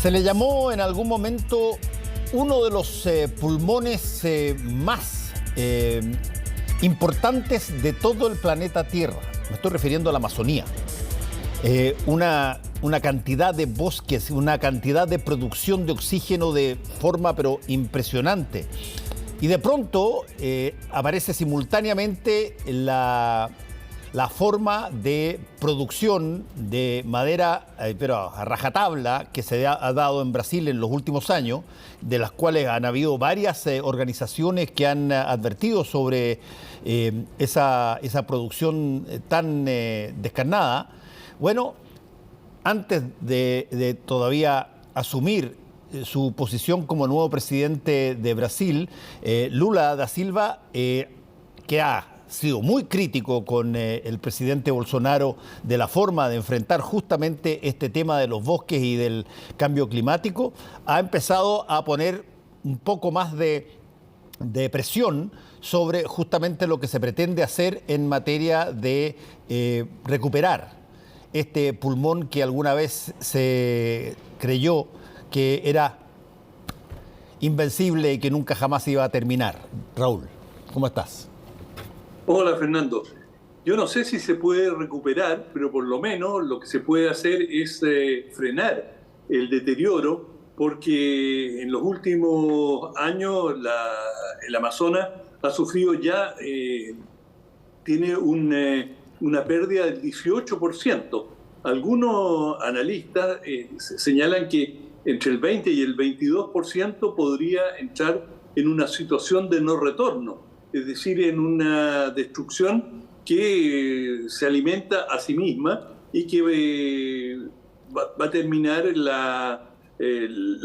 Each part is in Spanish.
Se le llamó en algún momento uno de los pulmones más importantes de todo el planeta Tierra. Me estoy refiriendo a la Amazonía. Una cantidad de bosques, una cantidad de producción de oxígeno de forma pero impresionante. Y de pronto aparece simultáneamente la forma de producción de madera, pero a rajatabla, que se ha dado en Brasil en los últimos años, de las cuales han habido varias organizaciones que han advertido sobre esa producción tan descarnada. Bueno, antes de todavía asumir su posición como nuevo presidente de Brasil, Lula da Silva, que ha sido muy crítico con el presidente Bolsonaro de la forma de enfrentar justamente este tema de los bosques y del cambio climático, ha empezado a poner un poco más de presión sobre justamente lo que se pretende hacer en materia de recuperar este pulmón que alguna vez se creyó que era invencible y que nunca jamás iba a terminar. Raúl, ¿cómo estás? Hola, Fernando. Yo no sé si se puede recuperar, pero por lo menos lo que se puede hacer es frenar el deterioro, porque en los últimos años el Amazonas ha sufrido ya, tiene una pérdida del 18%. Algunos analistas señalan que entre el 20 y el 22% podría entrar en una situación de no retorno, es decir, en una destrucción que se alimenta a sí misma y que va a terminar la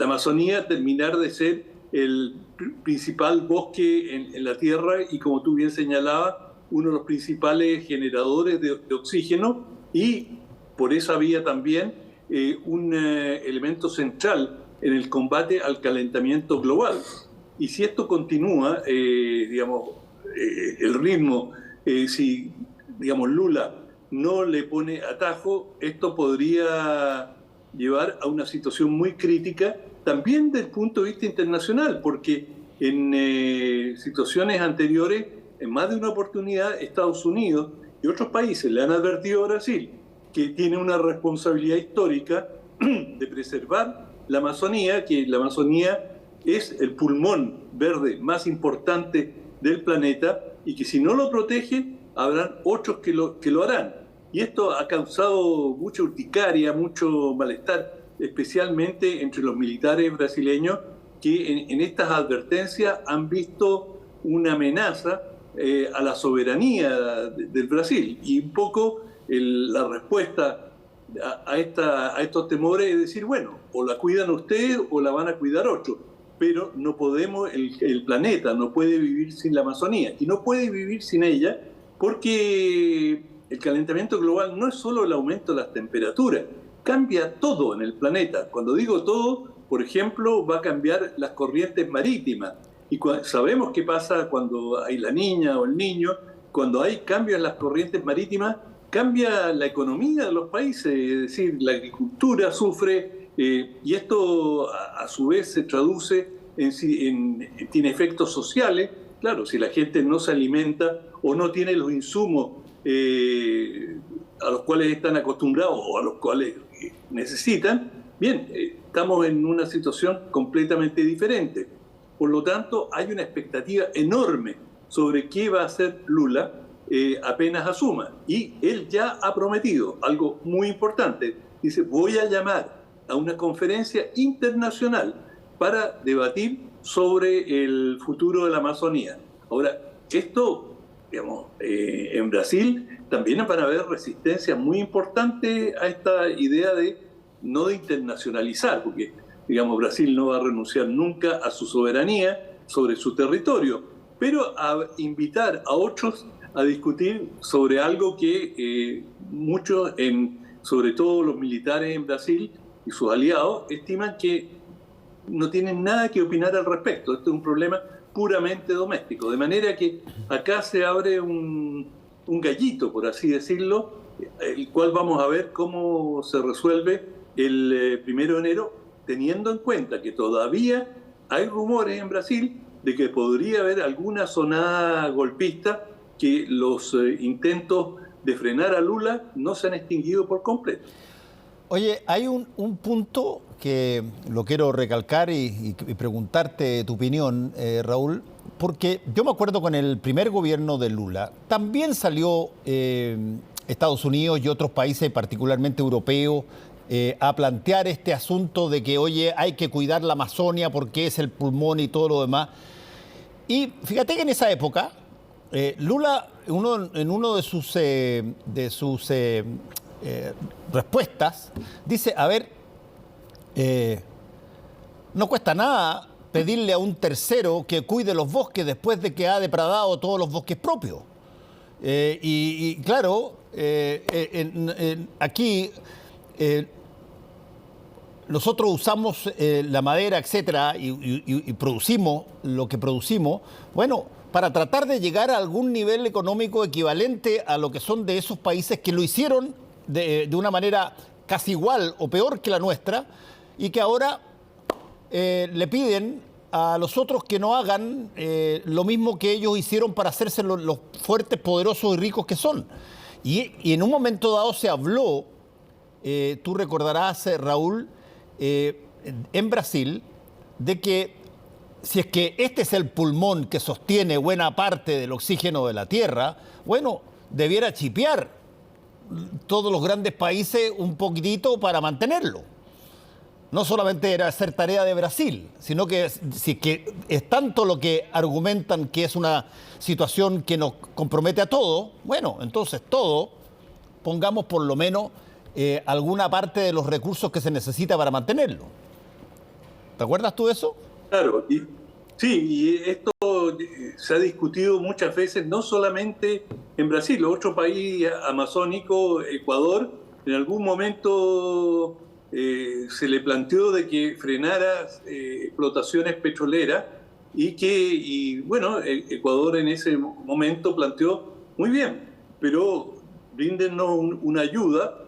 Amazonía, terminar de ser el principal bosque en la Tierra y, como tú bien señalabas, uno de los principales generadores de oxígeno, y por esa vía también un elemento central en el combate al calentamiento global. Y si esto continúa, el ritmo, si Lula no le pone atajo, esto podría llevar a una situación muy crítica, también desde el punto de vista internacional, porque en situaciones anteriores, en más de una oportunidad, Estados Unidos y otros países le han advertido a Brasil que tiene una responsabilidad histórica de preservar la Amazonía, que la Amazonía es el pulmón verde más importante del planeta y que si no lo protege, habrán otros que lo harán. Y esto ha causado mucha urticaria, mucho malestar, especialmente entre los militares brasileños que en estas advertencias han visto una amenaza a la soberanía del Brasil. Y un poco la respuesta a estos temores es decir, bueno, o la cuidan ustedes o la van a cuidar otros. Pero no podemos, el planeta no puede vivir sin la Amazonía y no puede vivir sin ella porque el calentamiento global no es solo el aumento de las temperaturas, cambia todo en el planeta. Cuando digo todo, por ejemplo, va a cambiar las corrientes marítimas y sabemos qué pasa cuando hay la niña o el niño, cuando hay cambios en las corrientes marítimas, cambia la economía de los países, es decir, la agricultura sufre. Y esto a su vez se traduce tiene efectos sociales. Claro, si la gente no se alimenta o no tiene los insumos a los cuales están acostumbrados o a los cuales necesitan, bien, estamos en una situación completamente diferente. Por lo tanto, hay una expectativa enorme sobre qué va a hacer Lula apenas asuma. Y él ya ha prometido algo muy importante. Dice, voy a llamar a una conferencia internacional para debatir sobre el futuro de la Amazonía. Ahora, esto, en Brasil también van a haber resistencias muy importantes a esta idea de internacionalizar, porque, Brasil no va a renunciar nunca a su soberanía sobre su territorio, pero a invitar a otros a discutir sobre algo que muchos, sobre todo los militares en Brasil, y sus aliados estiman que no tienen nada que opinar al respecto. Este es un problema puramente doméstico. De manera que acá se abre un gallito, por así decirlo, el cual vamos a ver cómo se resuelve el 1 de enero, teniendo en cuenta que todavía hay rumores en Brasil de que podría haber alguna sonada golpista, que los intentos de frenar a Lula no se han extinguido por completo. Oye, hay un punto que lo quiero recalcar y preguntarte tu opinión, Raúl, porque yo me acuerdo con el primer gobierno de Lula, también salió Estados Unidos y otros países, particularmente europeos, a plantear este asunto de que, oye, hay que cuidar la Amazonia porque es el pulmón y todo lo demás. Y fíjate que en esa época, Lula, en uno de sus respuestas, dice, a ver, no cuesta nada pedirle a un tercero que cuide los bosques después de que ha depredado todos los bosques propios. Y claro, aquí nosotros usamos la madera, etcétera, y producimos lo que producimos, bueno, para tratar de llegar a algún nivel económico equivalente a lo que son de esos países que lo hicieron de una manera casi igual o peor que la nuestra, y que ahora le piden a los otros que no hagan lo mismo que ellos hicieron para hacerse los fuertes, poderosos y ricos que son. Y en un momento dado se habló, tú recordarás, Raúl, en Brasil, de que si es que este es el pulmón que sostiene buena parte del oxígeno de la Tierra, bueno, debiera chipear todos los grandes países un poquitito para mantenerlo. No solamente era hacer tarea de Brasil, sino que si es que es tanto lo que argumentan que es una situación que nos compromete a todos, bueno, entonces todo, pongamos por lo menos alguna parte de los recursos que se necesita para mantenerlo. ¿Te acuerdas tú de eso? Claro, sí, y esto se ha discutido muchas veces, no solamente en Brasil, otro país amazónico, Ecuador, en algún momento se le planteó de que frenara explotaciones petroleras y bueno, Ecuador en ese momento planteó, muy bien, pero bríndennos una ayuda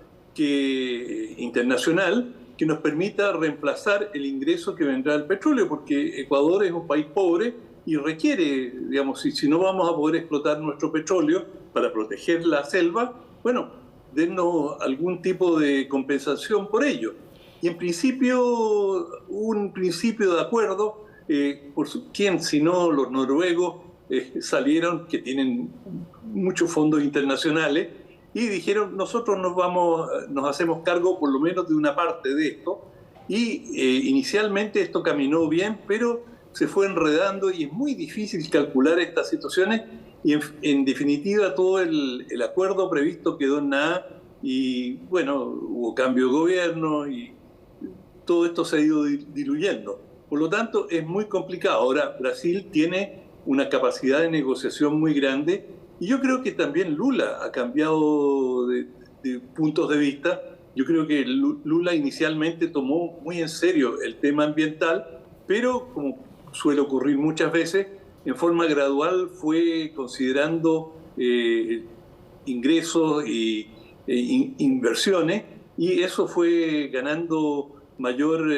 internacional que nos permita reemplazar el ingreso que vendrá del petróleo, porque Ecuador es un país pobre y requiere, digamos, si no vamos a poder explotar nuestro petróleo para proteger la selva, bueno, dennos algún tipo de compensación por ello. Y en principio, un principio de acuerdo, ¿quién sino los noruegos salieron, que tienen muchos fondos internacionales, y dijeron, nosotros nos hacemos cargo por lo menos de una parte de esto, y inicialmente esto caminó bien, pero se fue enredando y es muy difícil calcular estas situaciones, y en definitiva todo el acuerdo previsto quedó en nada, y bueno, hubo cambio de gobierno y todo esto se ha ido diluyendo. Por lo tanto, es muy complicado. Ahora, Brasil tiene una capacidad de negociación muy grande, y yo creo que también Lula ha cambiado de puntos de vista. Yo creo que Lula inicialmente tomó muy en serio el tema ambiental, pero como suele ocurrir muchas veces, en forma gradual fue considerando ingresos e inversiones, y eso fue ganando mayor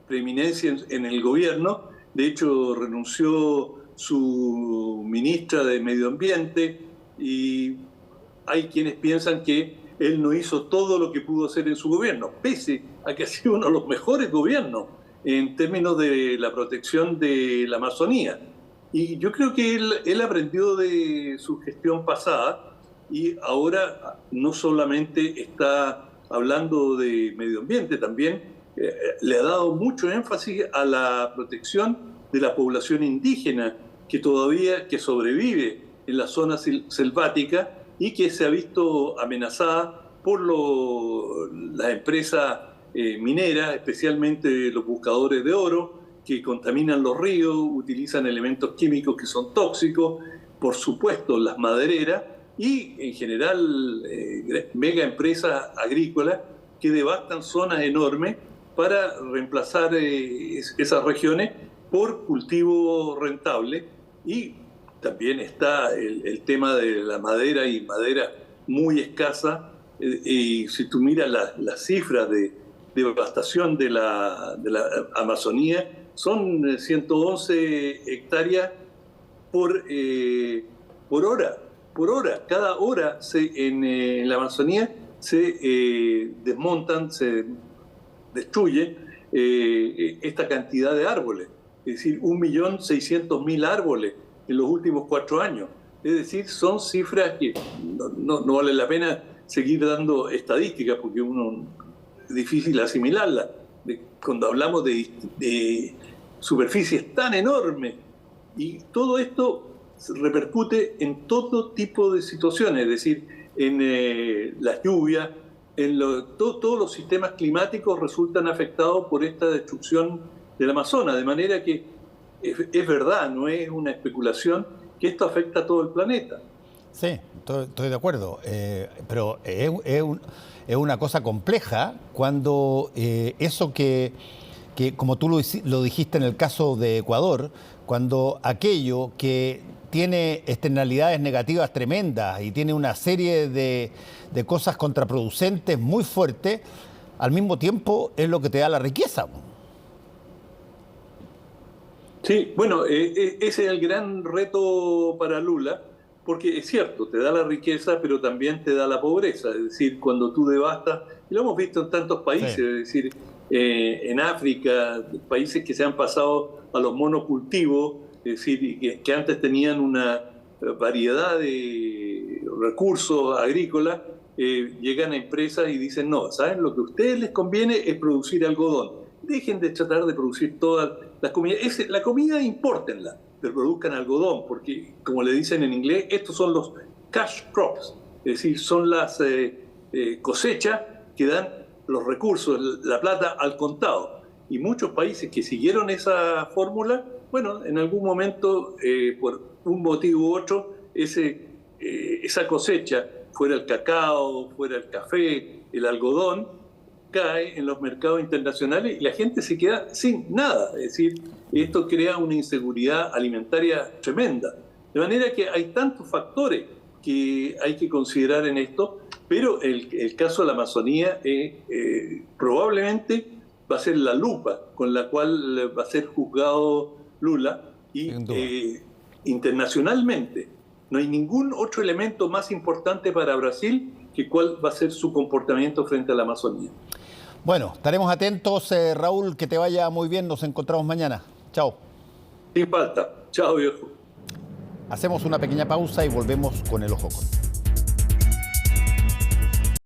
preeminencia en el gobierno. De hecho, renunció su ministra de Medio Ambiente, y hay quienes piensan que él no hizo todo lo que pudo hacer en su gobierno, pese a que ha sido uno de los mejores gobiernos en términos de la protección de la Amazonía. Y yo creo que él aprendió de su gestión pasada, y ahora no solamente está hablando de medio ambiente, también le ha dado mucho énfasis a la protección de la población indígena que sobrevive en la zona selvática y que se ha visto amenazada por las empresas mineras, especialmente los buscadores de oro, que contaminan los ríos, utilizan elementos químicos que son tóxicos, por supuesto las madereras, y en general mega empresas agrícolas que devastan zonas enormes para reemplazar esas regiones por cultivo rentable. Y también está el tema de la madera, y madera muy escasa, y si tú miras las cifras de devastación de la Amazonía, son 111 hectáreas por hora. Por hora, cada hora en la Amazonía se desmontan, se destruyen esta cantidad de árboles. Es decir, 1.600.000 árboles en los últimos 4 años. Es decir, son cifras que no vale la pena seguir dando estadísticas porque es difícil asimilarlas. Cuando hablamos de superficies tan enormes, y todo esto repercute en todo tipo de situaciones, es decir, en las lluvias, todos los sistemas climáticos resultan afectados por esta destrucción del Amazonas, de manera que es verdad, no es una especulación, que esto afecta a todo el planeta. Sí, estoy de acuerdo, pero es una cosa compleja cuando eso que como tú lo dijiste en el caso de Ecuador, cuando aquello que tiene externalidades negativas tremendas y tiene una serie de cosas contraproducentes muy fuertes, al mismo tiempo es lo que te da la riqueza. Sí, bueno, ese es el gran reto para Lula, porque es cierto, te da la riqueza, pero también te da la pobreza. Es decir, cuando tú devastas, y lo hemos visto en tantos países, sí. Es decir, en África, países que se han pasado a los monocultivos, es decir, que antes tenían una variedad de recursos agrícolas, llegan a empresas y dicen, no, ¿saben? Lo que a ustedes les conviene es producir algodón. Dejen de tratar de producir todas las comidas. La comida impórtenla, pero produzcan algodón, porque, como le dicen en inglés, estos son los cash crops, es decir, son las cosechas que dan los recursos, la plata al contado. Y muchos países que siguieron esa fórmula, bueno, en algún momento, por un motivo u otro, esa cosecha, fuera el cacao, fuera el café, el algodón, cae en los mercados internacionales y la gente se queda sin nada. Es decir, esto crea una inseguridad alimentaria tremenda. De manera que hay tantos factores que hay que considerar en esto, pero el caso de la Amazonía probablemente va a ser la lupa con la cual va a ser juzgado Lula y internacionalmente. No hay ningún otro elemento más importante para Brasil que cuál va a ser su comportamiento frente a la Amazonía. Bueno, estaremos atentos, Raúl, que te vaya muy bien, nos encontramos mañana. Chao. Sin falta. Chao, viejo. Hacemos una pequeña pausa y volvemos con el Ojo con.